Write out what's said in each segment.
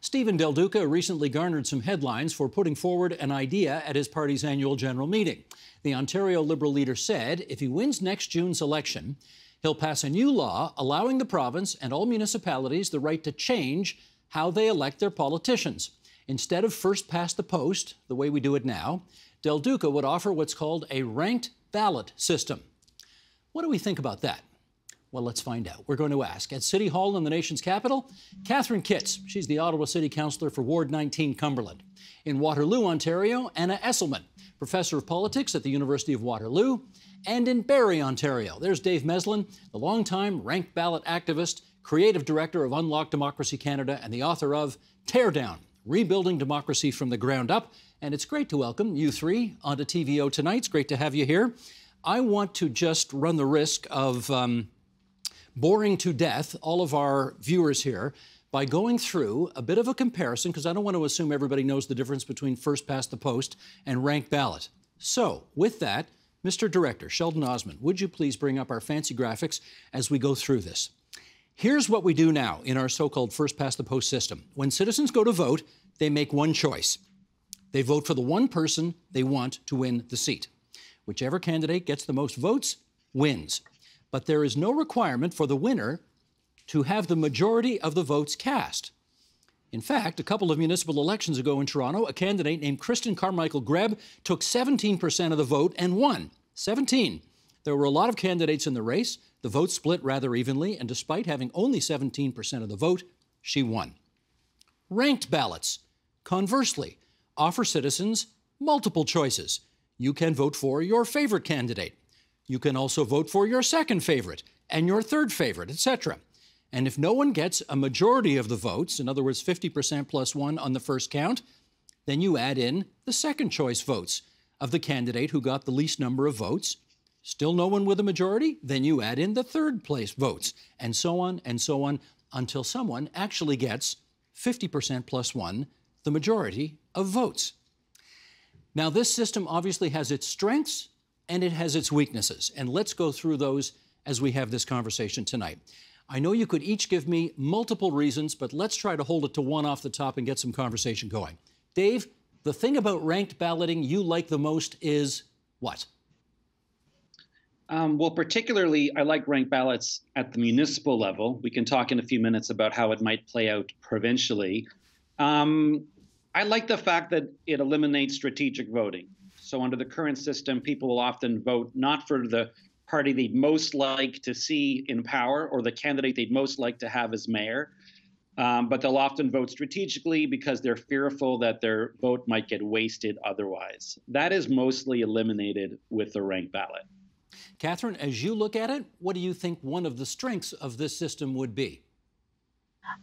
Steven Del Duca recently garnered some headlines for putting forward an idea at his party's annual general meeting. The Ontario Liberal leader said if he wins next June's election, he'll pass a new law allowing the province and all municipalities the right to change how they elect their politicians. Instead of first past the post, the way we do it now, Del Duca would offer what's called a ranked ballot system. What do we think about that? Well, let's find out. We're going to ask at City Hall in the nation's capital, Catherine Kitts. She's the Ottawa City Councillor for Ward 19, Cumberland. In Waterloo, Ontario, Anna Esselman, Professor of Politics at the University of Waterloo. And in Barrie, Ontario, there's Dave Meslin, the longtime ranked ballot activist, creative director of Unlock Democracy Canada, and the author of Tear Down, Rebuilding Democracy from the Ground Up. And it's great to welcome you three onto TVO tonight. It's great to have you here. I want to just run the risk of boring to death all of our viewers here by going through a bit of a comparison, because I don't want to assume everybody knows the difference between first past the post and ranked ballot. So, with that, Mr. Director, Sheldon Osmond, would you please bring up our fancy graphics as we go through this? Here's what we do now in our so-called first past the post system. When citizens go to vote, they make one choice. They vote for the one person they want to win the seat. Whichever candidate gets the most votes wins. But there is no requirement for the winner to have the majority of the votes cast. In fact, a couple of municipal elections ago in Toronto, a candidate named Kristen Carmichael-Greb took 17% of the vote and won. 17. There were a lot of candidates in the race. The vote split rather evenly, and despite having only 17% of the vote, she won. Ranked ballots, conversely, offer citizens multiple choices. You can vote for your favorite candidate. You can also vote for your second favorite and your third favorite, etc. And if no one gets a majority of the votes, in other words, 50% plus one on the first count, then you add in the second choice votes of the candidate who got the least number of votes. Still no one with a majority, then you add in the third place votes, and so on, until someone actually gets 50% plus one, the majority of votes. Now, this system obviously has its strengths and it has its weaknesses, and let's go through those as we have this conversation tonight. I know you could each give me multiple reasons, but let's try to hold it to one off the top and get some conversation going. Dave, the thing about ranked balloting you like the most is what? Well, particularly, I like ranked ballots at the municipal level. We can talk in a few minutes about how it might play out provincially. I like the fact that it eliminates strategic voting. So under the current system, people will often vote not for the party they'd most like to see in power or the candidate they'd most like to have as mayor, but they'll often vote strategically because they're fearful that their vote might get wasted otherwise. That is mostly eliminated with the ranked ballot. Catherine, as you look at it, what do you think one of the strengths of this system would be?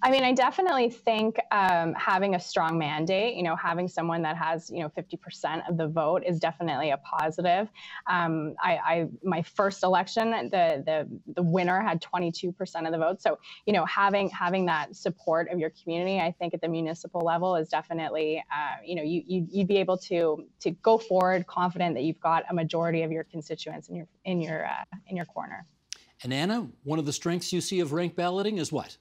I mean, I definitely think having a strong mandate, having someone that has, 50% of the vote is definitely a positive. My first election, the winner had 22% of the vote. So, having that support of your community, I think at the municipal level is definitely, you'd be able to go forward confident that you've got a majority of your constituents in your corner. And Anna, one of the strengths you see of ranked balloting is what?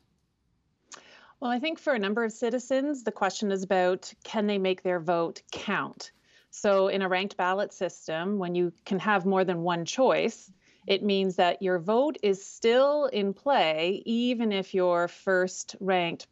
Well, I think for a number of citizens, the question is about, can they make their vote count? So in a ranked ballot system, when you can have more than one choice, it means that your vote is still in play, even if your first ranked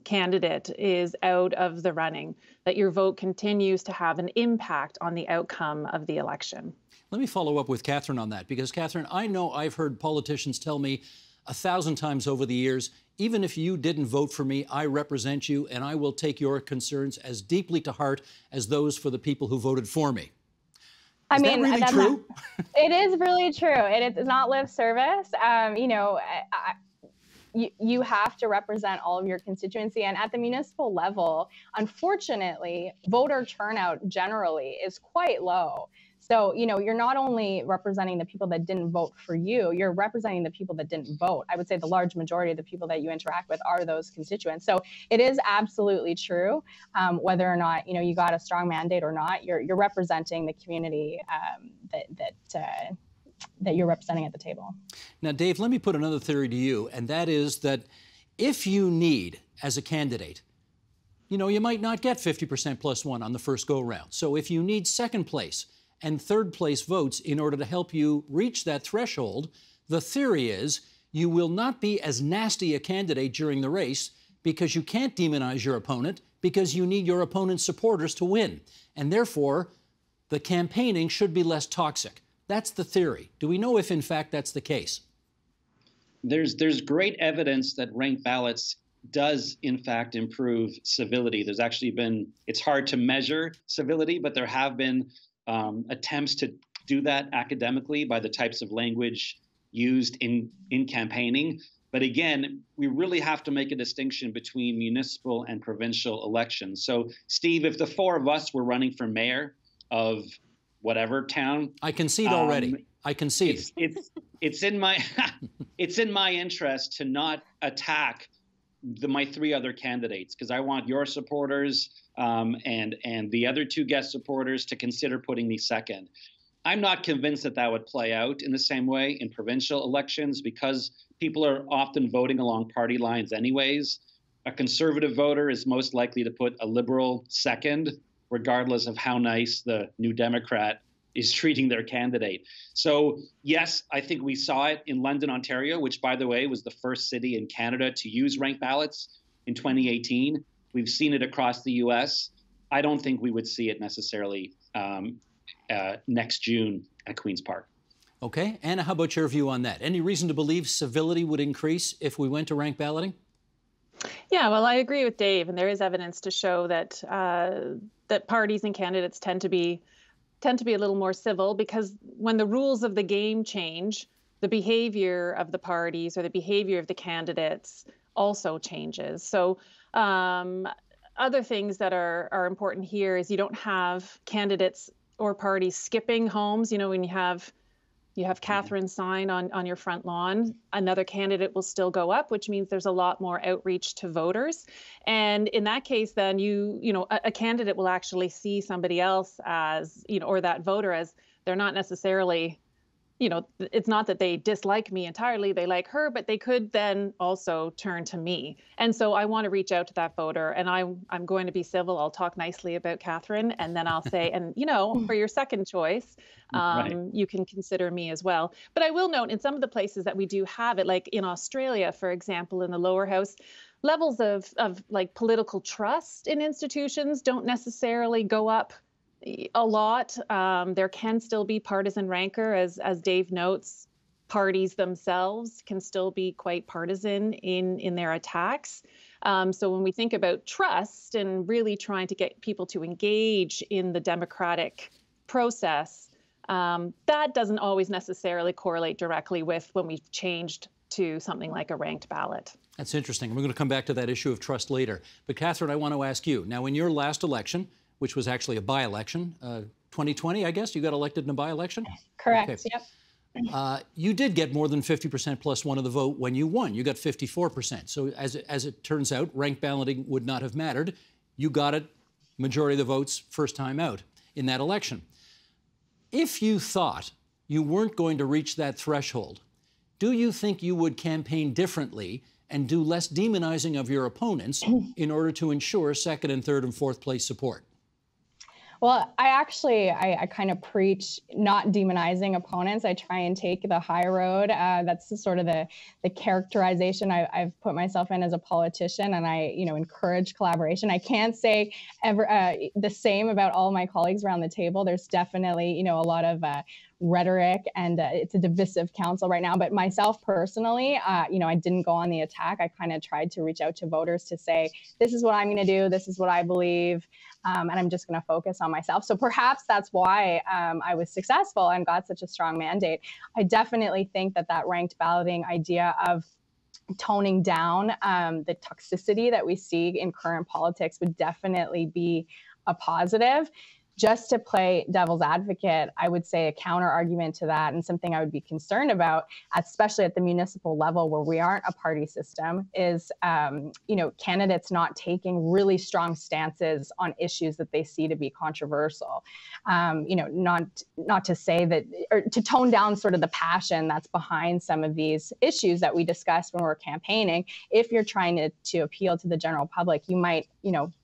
candidate is out of the running, that your vote continues to have an impact on the outcome of the election. Let me follow up with Catherine on that, because Catherine, I know I've heard politicians tell me 1,000 times over the years, even if you didn't vote for me, I represent you, and I will take your concerns as deeply to heart as those for the people who voted for me. Is that really true? It is really true. It is not lip service. You have to represent all of your constituency. And at the municipal level, unfortunately, voter turnout generally is quite low. So, you're not only representing the people that didn't vote for you, you're representing the people that didn't vote. I would say the large majority of the people that you interact with are those constituents. So it is absolutely true, whether or not, you got a strong mandate or not, you're representing the community that you're representing at the table. Now, Dave, let me put another theory to you, and that is that if you need, as a candidate, you know, you might not get 50% plus one on the first go-round. So if you need second place and third place votes in order to help you reach that threshold, the theory is you will not be as nasty a candidate during the race because you can't demonize your opponent because you need your opponent's supporters to win. And therefore, the campaigning should be less toxic. That's the theory. Do we know if, in fact, that's the case? There's great evidence that ranked ballots does, in fact, improve civility. There's actually been, it's hard to measure civility, but there have been attempts to do that academically by the types of language used in campaigning. But again, we really have to make a distinction between municipal and provincial elections. So, Steve, if the four of us were running for mayor of whatever town, I concede already. I concede. It's in my it's in my interest to not attack my three other candidates, because I want your supporters and the other two guest supporters to consider putting me second. I'm not convinced that that would play out in the same way in provincial elections because people are often voting along party lines anyways. A conservative voter is most likely to put a liberal second, regardless of how nice the New Democrat is treating their candidate. So yes, I think we saw it in London, Ontario, which, by the way, was the first city in Canada to use ranked ballots in 2018. We've seen it across the US. I don't think we would see it necessarily next June at Queen's Park. Okay. Anna, how about your view on that? Any reason to believe civility would increase if we went to ranked balloting? Yeah, well, I agree with Dave, and there is evidence to show that that parties and candidates tend to be a little more civil, because when the rules of the game change, the behavior of the parties or the behavior of the candidates also changes. So other things that are important here is you don't have candidates or parties skipping homes. You know, when you have Catherine's sign on your front lawn, another candidate will still go up, which means there's a lot more outreach to voters. And in that case, then a candidate will actually see somebody else as, or that voter as, they're not necessarily, it's not that they dislike me entirely, they like her, but they could then also turn to me. And so I want to reach out to that voter, and I'm going to be civil. I'll talk nicely about Catherine, and then I'll say, and for your second choice, right, you can consider me as well. But I will note, in some of the places that we do have it, like in Australia, for example, in the lower house, levels of like political trust in institutions don't necessarily go up a lot. There can still be partisan rancor, as Dave notes. Parties themselves can still be quite partisan in their attacks. So when we think about trust and really trying to get people to engage in the democratic process, that doesn't always necessarily correlate directly with when we've changed to something like a ranked ballot. That's interesting. We're going to come back to that issue of trust later. But Catherine, I want to ask you, now in your last election, which was actually a by-election, 2020, I guess, you got elected in a by-election? Correct, okay. Yep. You did get more than 50% plus one of the vote when you won. You got 54%. So as it turns out, ranked balloting would not have mattered. You got it, majority of the votes, first time out in that election. If you thought you weren't going to reach that threshold, do you think you would campaign differently and do less demonizing of your opponents in order to ensure second and third and fourth place support? Well, I kind of preach not demonizing opponents. I try and take the high road. That's sort of the characterization I've put myself in as a politician, and I encourage collaboration. I can't say ever the same about all my colleagues around the table. There's definitely a lot of rhetoric, and it's a divisive council right now. But myself personally, I didn't go on the attack. I kind of tried to reach out to voters to say, this is what I'm going to do, this is what I believe, and I'm just going to focus on myself. So perhaps that's why I was successful and got such a strong mandate. I definitely think that ranked balloting idea of toning down the toxicity that we see in current politics would definitely be a positive. just to play devil's advocate, I would say a counter argument to that, and something I would be concerned about, especially at the municipal level where we aren't a party system, is candidates not taking really strong stances on issues that they see to be controversial. Not to say that, or to tone down sort of the passion that's behind some of these issues that we discussed when we're campaigning. If you're trying to appeal to the general public, you might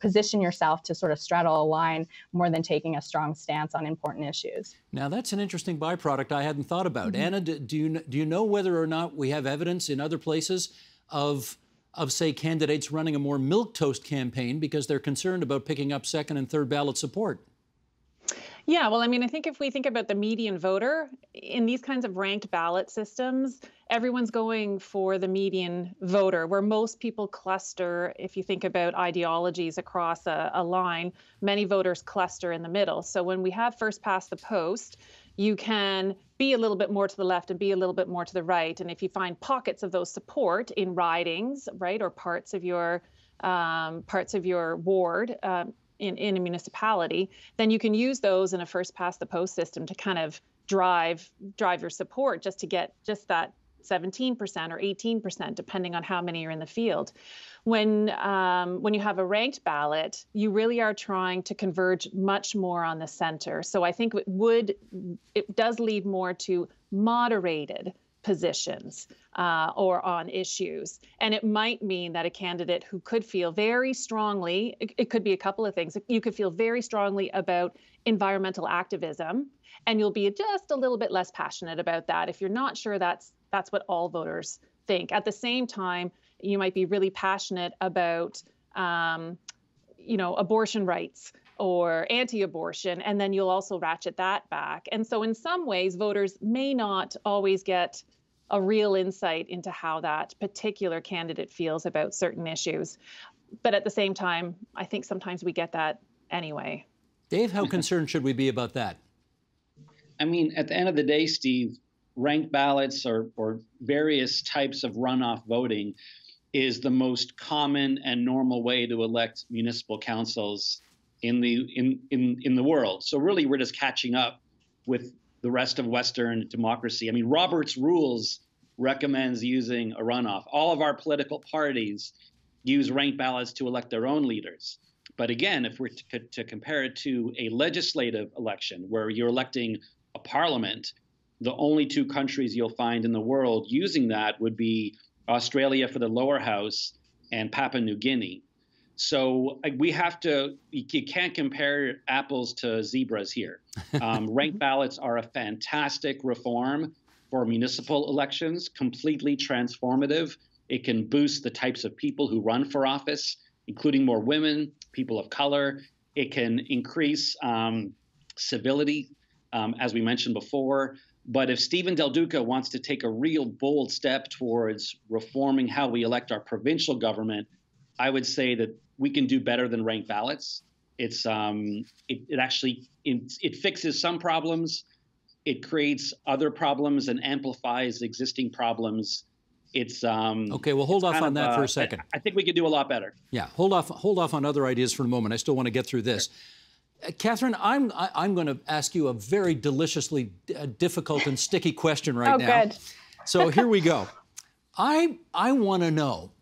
position yourself to sort of straddle a line more than taking a strong stance on important issues. Now, that's an interesting byproduct I hadn't thought about. Anna, do you know whether or not we have evidence in other places of say, candidates running a more milquetoast campaign because they're concerned about picking up second and third ballot support? Yeah, well, I mean, I think if we think about the median voter, in these kinds of ranked ballot systems, everyone's going for the median voter, where most people cluster. If you think about ideologies across a line, many voters cluster in the middle. So when we have first past the post, you can be a little bit more to the left and be a little bit more to the right. And if you find pockets of those support in ridings, right, or parts of your ward, in a municipality, then you can use those in a first past the post system to kind of drive your support just to get just that 17% or 18%, depending on how many are in the field. When you have a ranked ballot, you really are trying to converge much more on the center. So I think it does lead more to moderated positions or on issues. And it might mean that a candidate who could feel very strongly, it could be a couple of things. You could feel very strongly about environmental activism, and you'll be just a little bit less passionate about that if you're not sure that's what all voters think. At the same time, you might be really passionate about abortion rights or anti-abortion, and then you'll also ratchet that back. And so in some ways, voters may not always get a real insight into how that particular candidate feels about certain issues. But at the same time, I think sometimes we get that anyway. Dave, how concerned should we be about that? I mean, at the end of the day, Steve, ranked ballots or various types of runoff voting is the most common and normal way to elect municipal councils in the world. So really, we're just catching up with the rest of Western democracy. I mean, Robert's Rules recommends using a runoff. All of our political parties use ranked ballots to elect their own leaders. But again, if we're to compare it to a legislative election where you're electing a parliament, the only two countries you'll find in the world using that would be Australia for the lower house and Papua New Guinea. So you can't compare apples to zebras here. Ranked ballots are a fantastic reform for municipal elections, completely transformative. It can boost the types of people who run for office, including more women, people of color. It can increase civility, as we mentioned before. But if Steven Del Duca wants to take a real bold step towards reforming how we elect our provincial government, I would say that we can do better than ranked ballots. It fixes some problems. It creates other problems and amplifies existing problems. Okay, well, hold off on that for a second. I think we could do a lot better. Yeah, hold off on other ideas for a moment. I still want to get through this. Sure. Catherine, I'm going to ask you a very deliciously difficult and sticky question right now. Good. So here we go. I want to know,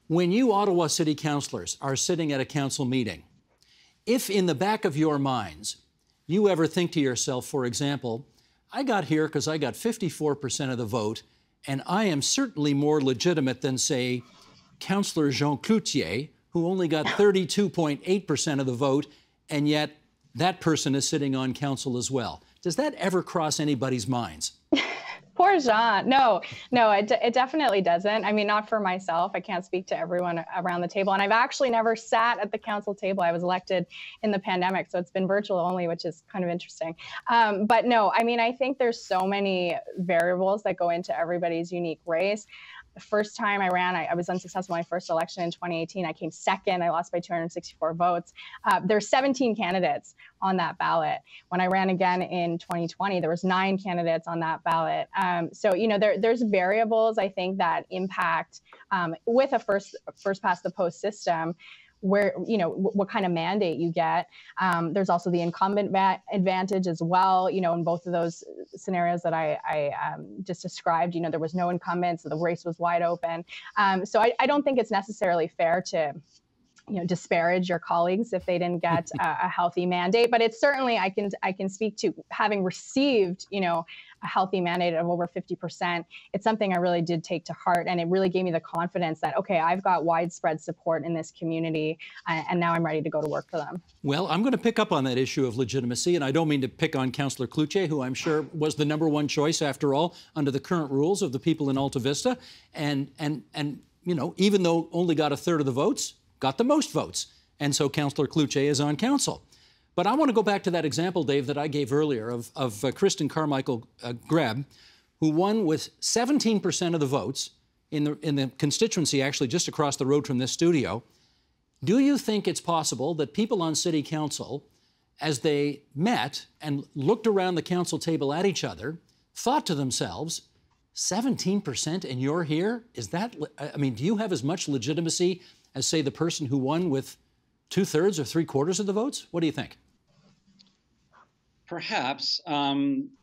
when you Ottawa City Councillors are sitting at a council meeting, if in the back of your minds you ever think to yourself, for example, I got here because I got 54% of the vote, and I am certainly more legitimate than, say, Councillor Jean Cloutier, who only got 32.8% of the vote, and yet that person is sitting on council as well. Does that ever cross anybody's minds? Poor Jean. No, it definitely doesn't. I mean, not for myself. I can't speak to everyone around the table. And I've actually never sat at the council table. I was elected in the pandemic, so it's been virtual only, which is kind of interesting. But no, I mean, I think there's so many variables that go into everybody's unique race. The first time I ran, I was unsuccessful in my first election in 2018. I came second. I lost by 264 votes. There's 17 candidates on that ballot. When I ran again in 2020, there was 9 candidates on that ballot. So, there's variables, I think, that impact with a first past the post system. where, what kind of mandate you get. There's also the incumbent advantage as well. In both of those scenarios that I just described, there was no incumbent, so the race was wide open. So I don't think it's necessarily fair to disparage your colleagues if they didn't get a healthy mandate. But it's certainly, I can speak to having received, a healthy mandate of over 50%. It's something I really did take to heart. And it really gave me the confidence that, okay, I've got widespread support in this community, and now I'm ready to go to work for them. Well, I'm going to pick up on that issue of legitimacy, and I don't mean to pick on Councillor Cloutier, who I'm sure was the #1 choice, after all, under the current rules of the people in Alta Vista. And even though only got 1/3 of the votes, got the most votes. And so Councillor Cloutier is on council. But I want to go back to that example, Dave, that I gave earlier of Kristen Carmichael Greb, who won with 17% of the votes in the constituency, actually just across the road from this studio. Do you think it's possible that people on City Council, as they met and looked around the council table at each other, thought to themselves, 17% and you're here? Is that, do you have as much legitimacy as, say, the person who won with 2/3 or 3/4 of the votes? What do you think? Perhaps.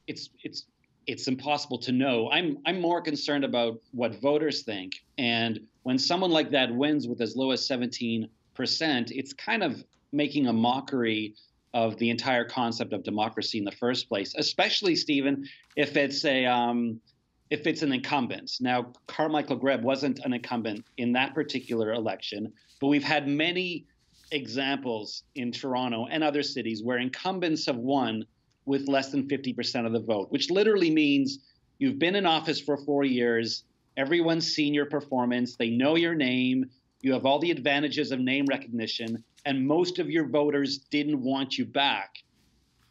It's impossible to know. I'm more concerned about what voters think. And when someone like that wins with as low as 17%, it's kind of making a mockery of the entire concept of democracy in the first place, especially, Stephen, if it's an incumbent. Now, Carmichael Greb wasn't an incumbent in that particular election, but we've had many examples in Toronto and other cities where incumbents have won with less than 50% of the vote, which literally means you've been in office for 4 years, everyone's seen your performance, they know your name, you have all the advantages of name recognition, and most of your voters didn't want you back,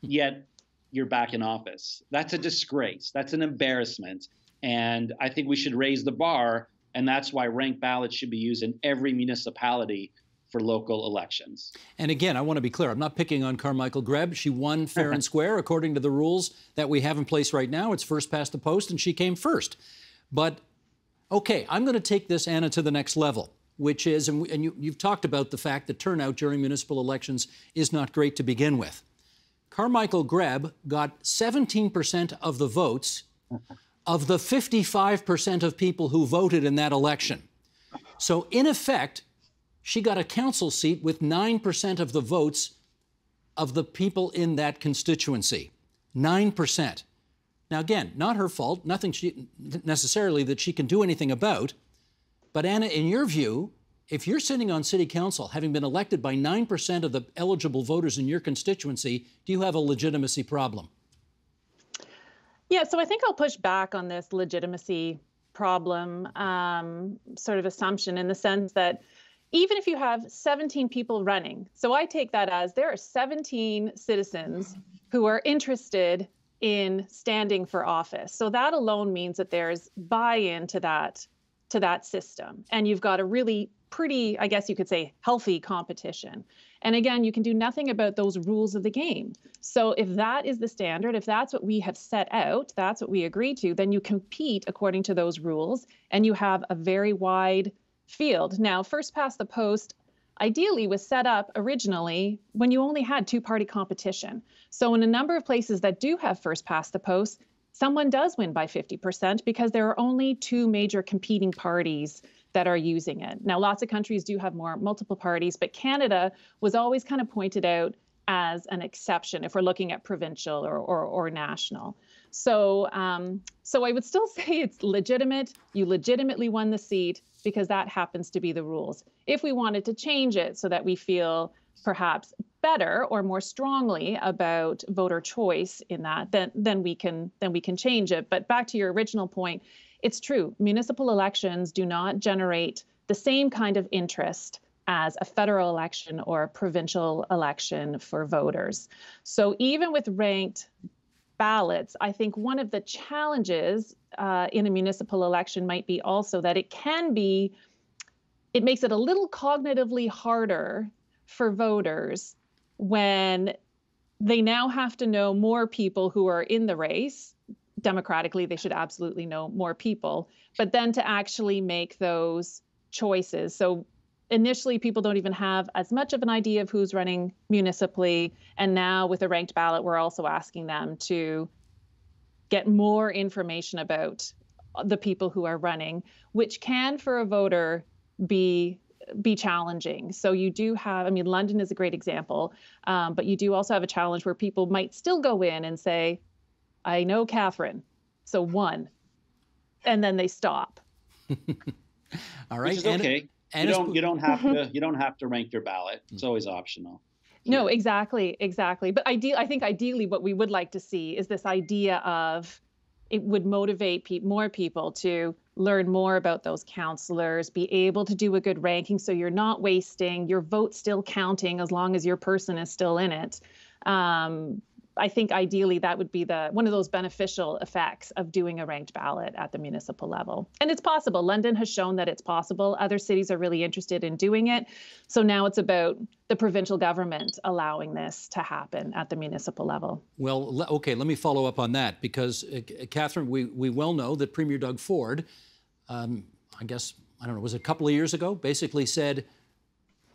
yet you're back in office. That's a disgrace. That's an embarrassment. And I think we should raise the bar, and that's why ranked ballots should be used in every municipality for local elections. And again, I want to be clear, I'm not picking on Carmichael Greb. She won fair and square according to the rules that we have in place right now. It's first past the post, and she came first. But, okay, I'm going to take this, Anna, to the next level, which is, and you've talked about the fact that turnout during municipal elections is not great to begin with. Carmichael Greb got 17% of the votes of the 55% of people who voted in that election. So, in effect, she got a council seat with 9% of the votes of the people in that constituency. 9%. Now, again, not her fault, nothing necessarily that she can do anything about. But, Anna, in your view, if you're sitting on City Council, having been elected by 9% of the eligible voters in your constituency, do you have a legitimacy problem? Yeah, so I think I'll push back on this legitimacy problem sort of assumption, in the sense that even if you have 17 people running, so I take that as there are 17 citizens who are interested in standing for office. So that alone means that there's buy-in to that system. And you've got a really pretty, I guess you could say, healthy competition. And again, you can do nothing about those rules of the game. So if that is the standard, if that's what we have set out, that's what we agree to, then you compete according to those rules, and you have a very wide field. Now, first past the post ideally was set up originally when you only had two-party competition. So in a number of places that do have first past the post, someone does win by 50% because there are only two major competing parties that are using it. Now, lots of countries do have multiple parties, but Canada was always kind of pointed out as an exception if we're looking at provincial or national. So I would still say it's legitimate. You legitimately won the seat because that happens to be the rules. If we wanted to change it so that we feel perhaps better or more strongly about voter choice in that, then we can change it. But back to your original point, it's true. Municipal elections do not generate the same kind of interest as a federal election or a provincial election for voters. So even with ranked ballots, I think one of the challenges in a municipal election might be also that it makes it a little cognitively harder for voters when they now have to know more people who are in the race. Democratically, they should absolutely know more people, but then to actually make those choices. So initially people don't even have as much of an idea of who's running municipally. And now with a ranked ballot, we're also asking them to get more information about the people who are running, which can, for a voter, be challenging. So you do have, I mean, London is a great example, but you do also have a challenge where people might still go in and say, I know Catherine, so 1, and then they stop. All right. Which is okay. And you don't have to rank your ballot. It's always optional. No, exactly. But I think ideally what we would like to see is this idea of it would motivate more people to learn more about those counselors, be able to do a good ranking so you're not wasting your vote, still counting as long as your person is still in it. I think ideally that would be one of those beneficial effects of doing a ranked ballot at the municipal level. And it's possible. London has shown that it's possible. Other cities are really interested in doing it. So now it's about the provincial government allowing this to happen at the municipal level. Well, okay, let me follow up on that because, Catherine, we well know that Premier Doug Ford, I guess, I don't know, was it a couple of years ago, basically said,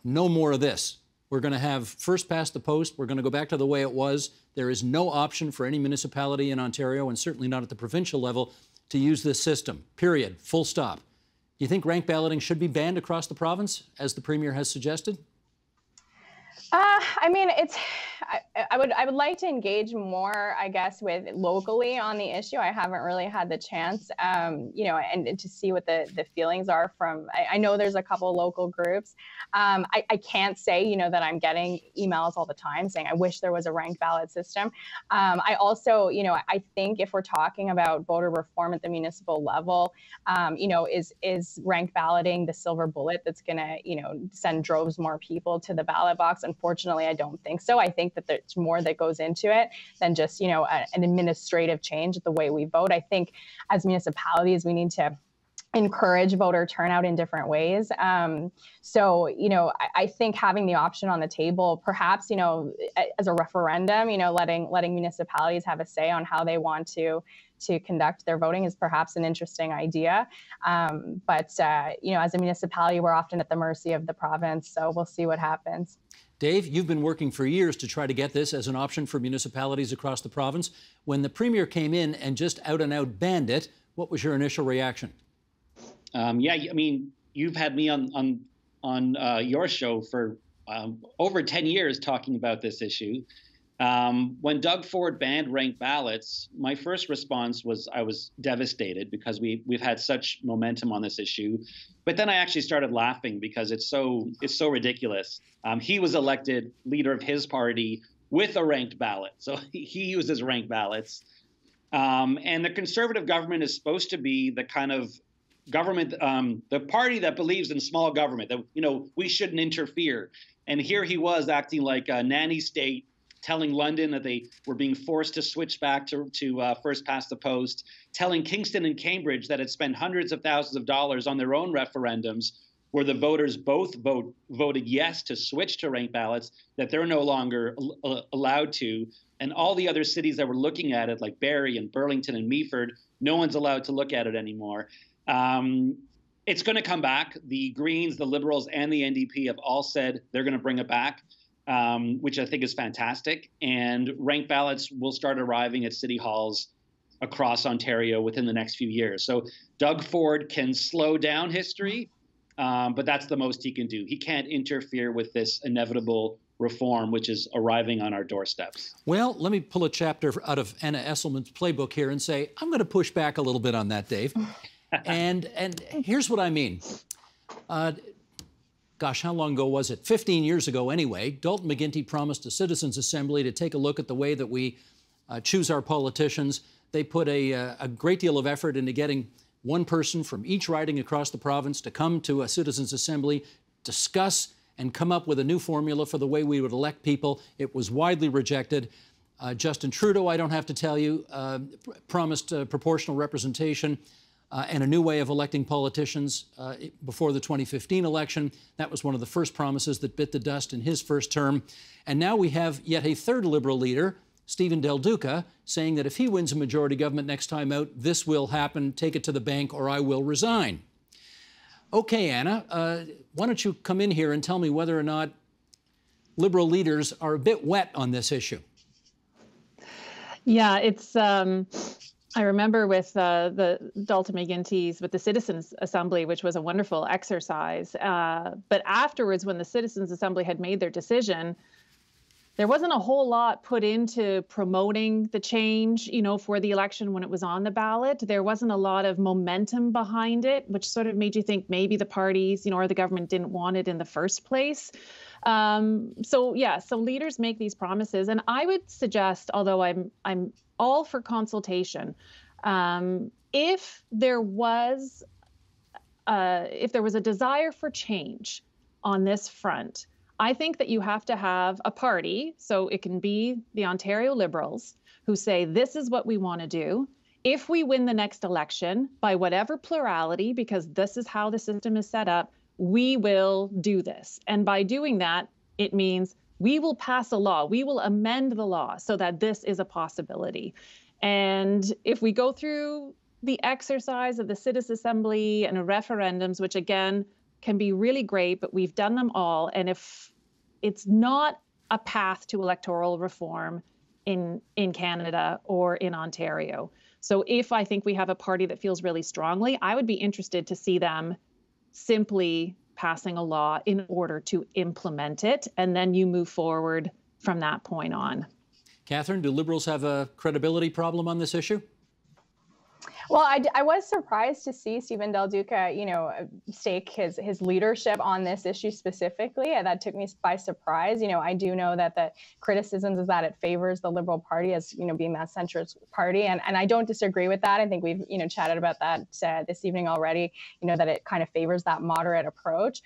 no more of this. We're going to have first past the post. We're going to go back to the way it was. There is no option for any municipality in Ontario, and certainly not at the provincial level, to use this system, period, full stop. Do you think ranked balloting should be banned across the province, as the Premier has suggested? I mean, I would like to engage more, I guess, with locally on the issue. I haven't really had the chance, you know, and to see what the feelings are from. I know there's a couple local groups. I can't say, you know, that I'm getting emails all the time saying I wish there was a ranked ballot system. I also, you know, I think if we're talking about voter reform at the municipal level, you know, is ranked balloting the silver bullet that's going to, you know, send droves more people to the ballot box? Unfortunately, I don't think so. I think that there's more that goes into it than just, you know, an administrative change the way we vote. I think as municipalities, we need to encourage voter turnout in different ways. So, you know, I think having the option on the table, perhaps, you know, as a referendum, you know, letting municipalities have a say on how they want to conduct their voting is perhaps an interesting idea. But you know, as a municipality, we're often at the mercy of the province. So we'll see what happens. Dave, you've been working for years to try to get this as an option for municipalities across the province. When the Premier came in and just out and out banned it, what was your initial reaction? Yeah, I mean, you've had me on your show for over 10 years talking about this issue. When Doug Ford banned ranked ballots, my first response was I was devastated because we've had such momentum on this issue. But then I actually started laughing because it's so ridiculous. He was elected leader of his party with a ranked ballot, so he uses ranked ballots. And the Conservative government is supposed to be the kind of government, the party that believes in small government, that, you know, we shouldn't interfere. And here he was acting like a nanny state, telling London that they were being forced to switch back to first past the post, telling Kingston and Cambridge that had spent hundreds of thousands of dollars on their own referendums where the voters both voted yes to switch to ranked ballots, that they're no longer allowed to. And all the other cities that were looking at it, like Barrie and Burlington and Meaford, no one's allowed to look at it anymore. It's going to come back. The Greens, the Liberals, and the NDP have all said they're going to bring it back. Which I think is fantastic. And ranked ballots will start arriving at city halls across Ontario within the next few years. So Doug Ford can slow down history, but that's the most he can do. He can't interfere with this inevitable reform, which is arriving on our doorsteps. Well, let me pull a chapter out of Anna Esselman's playbook here and say, I'm going to push back a little bit on that, Dave. and here's what I mean. Gosh, how long ago was it? 15 years ago anyway, Dalton McGuinty promised a citizens' assembly to take a look at the way that we choose our politicians. They put a great deal of effort into getting one person from each riding across the province to come to a citizens' assembly, discuss and come up with a new formula for the way we would elect people. It was widely rejected. Justin Trudeau, I don't have to tell you, promised proportional representation and a new way of electing politicians before the 2015 election. That was one of the first promises that bit the dust in his first term. And now we have yet a third Liberal leader, Steven Del Duca, saying that if he wins a majority government next time out, this will happen, take it to the bank, or I will resign. Okay, Anna, why don't you come in here and tell me whether or not Liberal leaders are a bit wet on this issue? Yeah, it's. I remember with the Dalton McGuinty's with the Citizens Assembly, which was a wonderful exercise. But afterwards, when the Citizens Assembly had made their decision, there wasn't a whole lot put into promoting the change, for the election when it was on the ballot. There wasn't a lot of momentum behind it, which sort of made you think maybe the parties, or the government didn't want it in the first place. So leaders make these promises, and I would suggest, although I'm all for consultation, if there was a desire for change on this front, I think that you have to have a party, so it can be the Ontario Liberals, who say, this is what we want to do. If we win the next election by whatever plurality, because this is how the system is set up, we will do this. And by doing that, it means we will pass a law, we will amend the law so that this is a possibility. And if we go through the exercise of the Citizens Assembly and referendums, which again can be really great, but we've done them all. And if it's not a path to electoral reform in Canada or in Ontario. So if I think we have a party that feels really strongly, I would be interested to see them simply passing a law in order to implement it. And then you move forward from that point on. Catherine, do Liberals have a credibility problem on this issue? Well, I was surprised to see Steven Del Duca, stake his leadership on this issue specifically. That took me by surprise. I do know that the criticisms is that it favors the Liberal Party as, being that centrist party. And I don't disagree with that. I think we've, chatted about that this evening already, that it kind of favors that moderate approach.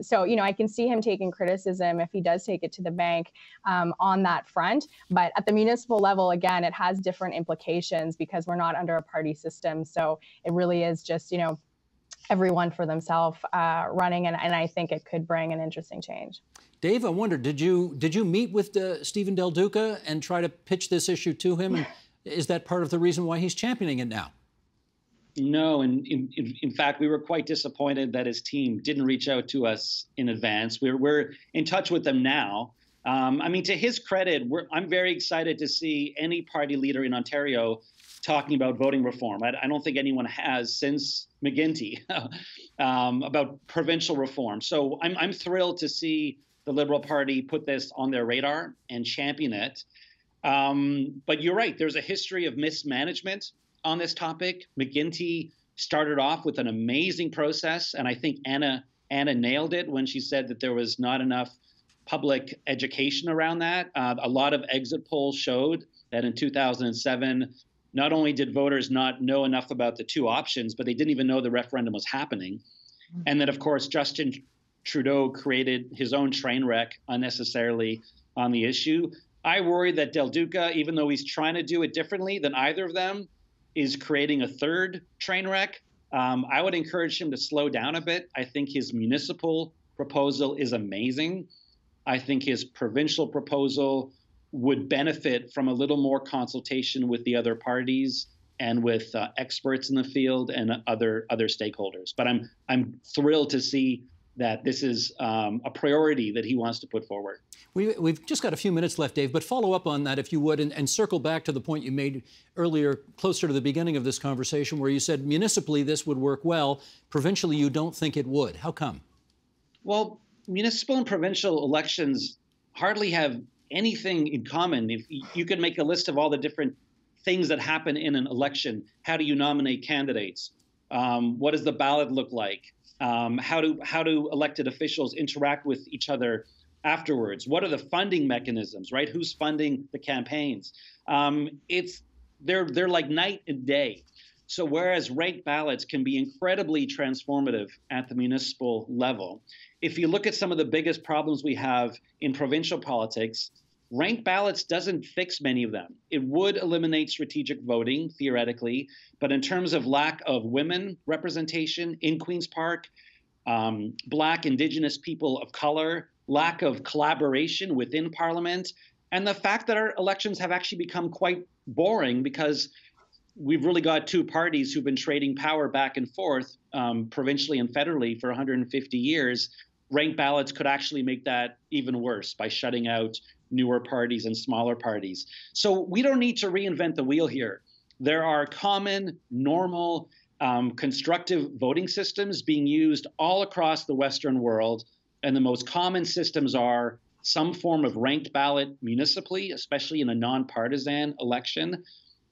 So, I can see him taking criticism if he does take it to the bank on that front. But at the municipal level, again, it has different implications because we're not under a party system. So it really is just, everyone for themselves running. And I think it could bring an interesting change. Dave, I wonder, did you meet with Steven Del Duca and try to pitch this issue to him? And is that part of the reason why he's championing it now? No, and in fact, we were quite disappointed that his team didn't reach out to us in advance. We're in touch with them now. To his credit, I'm very excited to see any party leader in Ontario talking about voting reform. I don't think anyone has since McGuinty about provincial reform. So I'm thrilled to see the Liberal Party put this on their radar and champion it. But you're right, there's a history of mismanagement on this topic. McGuinty started off with an amazing process, and I think Anna nailed it when she said that there was not enough public education around that. A lot of exit polls showed that in 2007, not only did voters not know enough about the two options, but they didn't even know the referendum was happening. And then, of course, Justin Trudeau created his own train wreck unnecessarily on the issue. I worry that Del Duca, even though he's trying to do it differently than either of them, is creating a third train wreck. I would encourage him to slow down a bit. I think his municipal proposal is amazing. I think his provincial proposal would benefit from a little more consultation with the other parties and with experts in the field and other stakeholders. But I'm thrilled to see that this is a priority that he wants to put forward. We've just got a few minutes left, Dave, but follow up on that if you would, and circle back to the point you made earlier, closer to the beginning of this conversation, where you said municipally this would work well, provincially you don't think it would. How come? Well, municipal and provincial elections hardly have anything in common. If you could make a list of all the different things that happen in an election, how do you nominate candidates? What does the ballot look like? How do elected officials interact with each other afterwards? What are the funding mechanisms, right? Who's funding the campaigns? They're like night and day. So whereas ranked ballots can be incredibly transformative at the municipal level, if you look at some of the biggest problems we have in provincial politics, ranked ballots doesn't fix many of them. It would eliminate strategic voting, theoretically, but in terms of lack of women representation in Queen's Park, Black, Indigenous people of color, lack of collaboration within Parliament, and the fact that our elections have actually become quite boring because we've really got two parties who've been trading power back and forth, provincially and federally, for 150 years. Ranked ballots could actually make that even worse by shutting out newer parties and smaller parties. So we don't need to reinvent the wheel here. There are common, normal, constructive voting systems being used all across the Western world. And the most common systems are some form of ranked ballot municipally, especially in a nonpartisan election,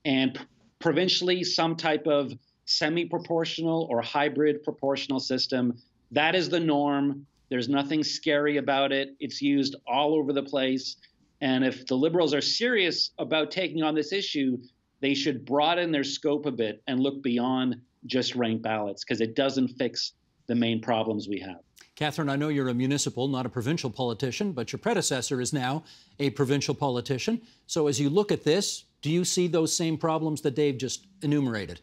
and provincially, some type of semi-proportional or hybrid proportional system. That is the norm. There's nothing scary about it. It's used all over the place. And if the Liberals are serious about taking on this issue, they should broaden their scope a bit and look beyond just ranked ballots, because it doesn't fix the main problems we have. Catherine, I know you're a municipal, not a provincial politician, but your predecessor is now a provincial politician. So as you look at this, do you see those same problems that Dave just enumerated?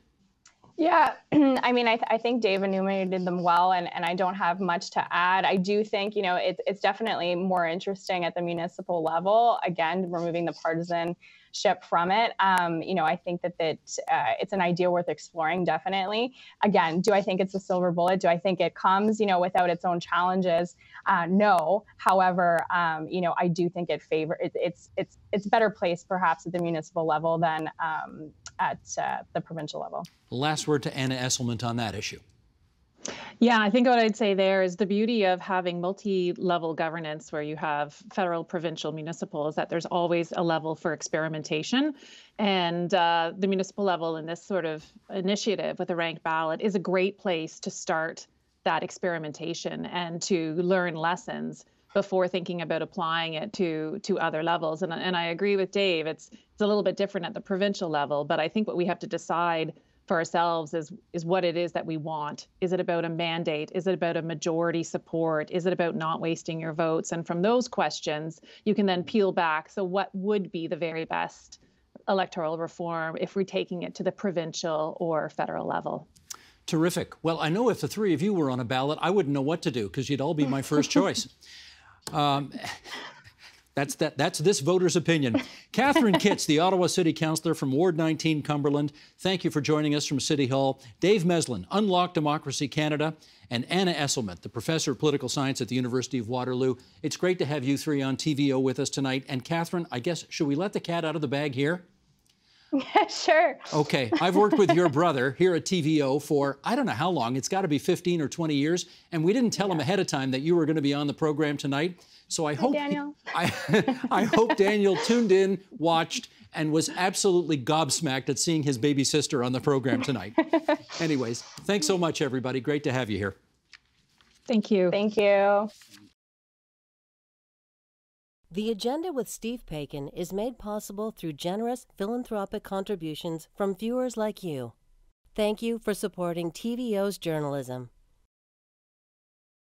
Yeah, I mean, I think Dave enumerated them well, and I don't have much to add. I do think, you know, it's definitely more interesting at the municipal level, again, removing the partisanship from it. You know, I think that it's an idea worth exploring, definitely. Again, do I think it's a silver bullet? Do I think it comes, you know, without its own challenges? No. However, you know, I do think it's better placed perhaps at the municipal level than at the provincial level. Last word to Anna Esselman on that issue. Yeah, I think what I'd say there is the beauty of having multi-level governance where you have federal, provincial, municipal is that there's always a level for experimentation. And the municipal level in this sort of initiative with a ranked ballot is a great place to start that experimentation and to learn lessons before thinking about applying it to other levels. And I agree with Dave, it's a little bit different at the provincial level, but I think what we have to decide for ourselves is what it is that we want. Is it about a mandate? Is it about a majority support? Is it about not wasting your votes? And from those questions, you can then peel back. So what would be the very best electoral reform if we're taking it to the provincial or federal level? Terrific. Well, I know if the three of you were on a ballot, I wouldn't know what to do because you'd all be my first choice. That's this voter's opinion. Catherine Kitts, the Ottawa City Councillor from Ward 19, Cumberland, thank you for joining us from City Hall. Dave Meslin, Unlock Democracy Canada, and Anna Esselman, the Professor of Political Science at the University of Waterloo. It's great to have you three on TVO with us tonight. And Catherine, I guess, should we let the cat out of the bag here? Yeah, sure. Okay, I've worked with your brother here at TVO for, I don't know how long, it's got to be 15 or 20 years, and we didn't tell him ahead of time that you were going to be on the program tonight. So I hope Daniel. I hope Daniel tuned in, watched, and was absolutely gobsmacked at seeing his baby sister on the program tonight. Anyways, thanks so much, everybody. Great to have you here. Thank you. Thank you. The Agenda with Steve Paikin is made possible through generous philanthropic contributions from viewers like you. Thank you for supporting TVO's journalism.